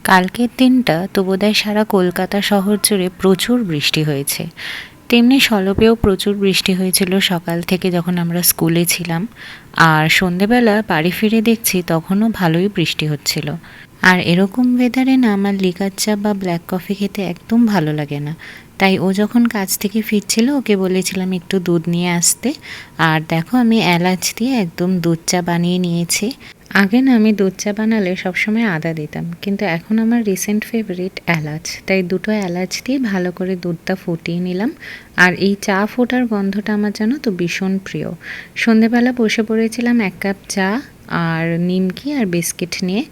কালকের দিনটা তো বোধহয় সারা কলকাতা শহর জুড়ে প্রচুর বৃষ্টি হয়েছে। তেমনি সলবেও প্রচুর বৃষ্টি হয়েছিল সকাল থেকে যখন আমরা স্কুলে ছিলাম। আর সন্ধেবেলা বাড়ি ফিরে দেখছি তখনও ভালোই বৃষ্টি হচ্ছিল। আর এরকম ওয়েদারে না আমার লিকার চা বা ব্ল্যাক কফি খেতে একদম ভালো লাগে না। তাই ও যখন কাজ থেকে ফিরছিল ওকে বলেছিলাম একটু দুধ নিয়ে আসতে। আর দেখো আমি এলাচ দিয়ে একদম দুধ চা বানিয়ে নিয়েছি। আগে না আমি দুধ চা বানালে সবসময় আদা দিতাম, কিন্তু এখন আমার রিসেন্ট ফেভারিট এলাচ, তাই দুটো এলাচ দিয়ে ভালো করে দুধটা ফুটিয়ে নিলাম। আর এই চা ফোটার গন্ধটা আমার জানো তো ভীষণ প্রিয়। সন্ধেবেলা বসে পড়েছিলাম 1 কাপ চা আর নিমকি আর বিস্কিট নিয়ে।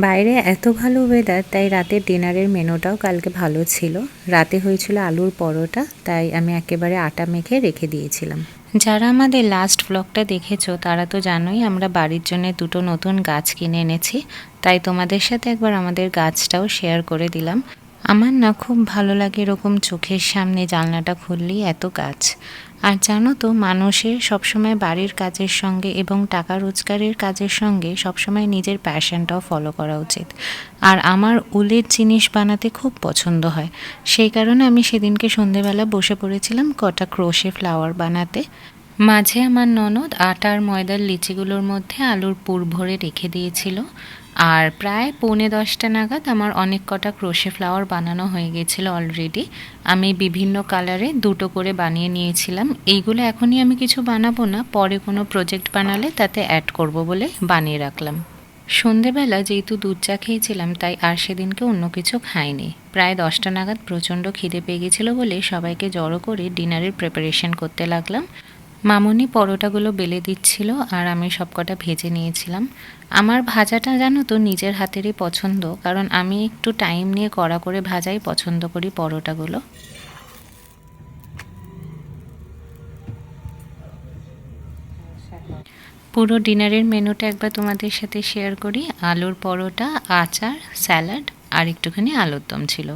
বাইরে এত ভালো ওয়েদার, তাই রাতের ডিনারের মেনুটাও কালকে ভালো ছিল। রাতে হয়েছিল আলুর পরোটা, তাই আমি একেবারে আটা মেখে রেখে দিয়েছিলাম। যারা আমাদের লাস্ট ব্লগটা দেখেছো তারা তো জানোই আমরা বাড়ির জন্য দুটো নতুন গাছ কিনে এনেছি, তাই তোমাদের সাথে একবার আমাদের গাছটাও শেয়ার করে দিলাম। আমার না খুব ভালো লাগে এরকম চোখের সামনে জানলাটা খুললেই এত গাছ। আর জানো তো মানুষের সবসময় বাড়ির কাজের সঙ্গে এবং টাকা রোজগারের কাজের সঙ্গে সবসময় নিজের প্যাশনটাও ফলো করা উচিত। আর আমার উলের জিনিস বানাতে খুব পছন্দ হয়, সেই কারণে আমি সেদিনকে সন্ধেবেলা বসে পড়েছিলাম কটা ক্রোশে ফ্লাওয়ার বানাতে। মাঝে আমার ননদ আটার ময়দার লিচিগুলোর মধ্যে আলুর পুর ভরে রেখে দিয়েছিল। আর প্রায় 9:45 নাগাদ আমার অনেক কটা ক্রোশে ফ্লাওয়ার বানানো হয়ে গেছিলো অলরেডি। আমি বিভিন্ন কালারে দুটো করে বানিয়ে নিয়েছিলাম। এইগুলো এখনই আমি কিছু বানাবো না, পরে কোনো প্রজেক্ট বানালে তাতে অ্যাড করব বলে বানিয়ে রাখলাম। সন্ধেবেলা যেহেতু দুধ চা খেয়েছিলাম তাই আর সেদিনকে অন্য কিছু খাইনি। প্রায় 10টা নাগাদ প্রচণ্ড খিদে পেয়ে গেছিলো বলে সবাইকে জড়ো করে ডিনারের প্রিপারেশন করতে লাগলাম। মামুনি পরোটাগুলো বেলে দিচ্ছিল আর আমি সবকটা ভেজে নিয়েছিলাম। আমার ভাজাটা জানো তো নিজের হাতেরই পছন্দ, কারণ আমি একটু টাইম নিয়ে কড়া করে ভাজাই পছন্দ করি পরোটাগুলো। পুরো ডিনারের মেনুটা একবার তোমাদের সাথে শেয়ার করি। আলুর পরোটা, আচার, স্যালাড আর একটুখানি আলুর দম ছিল।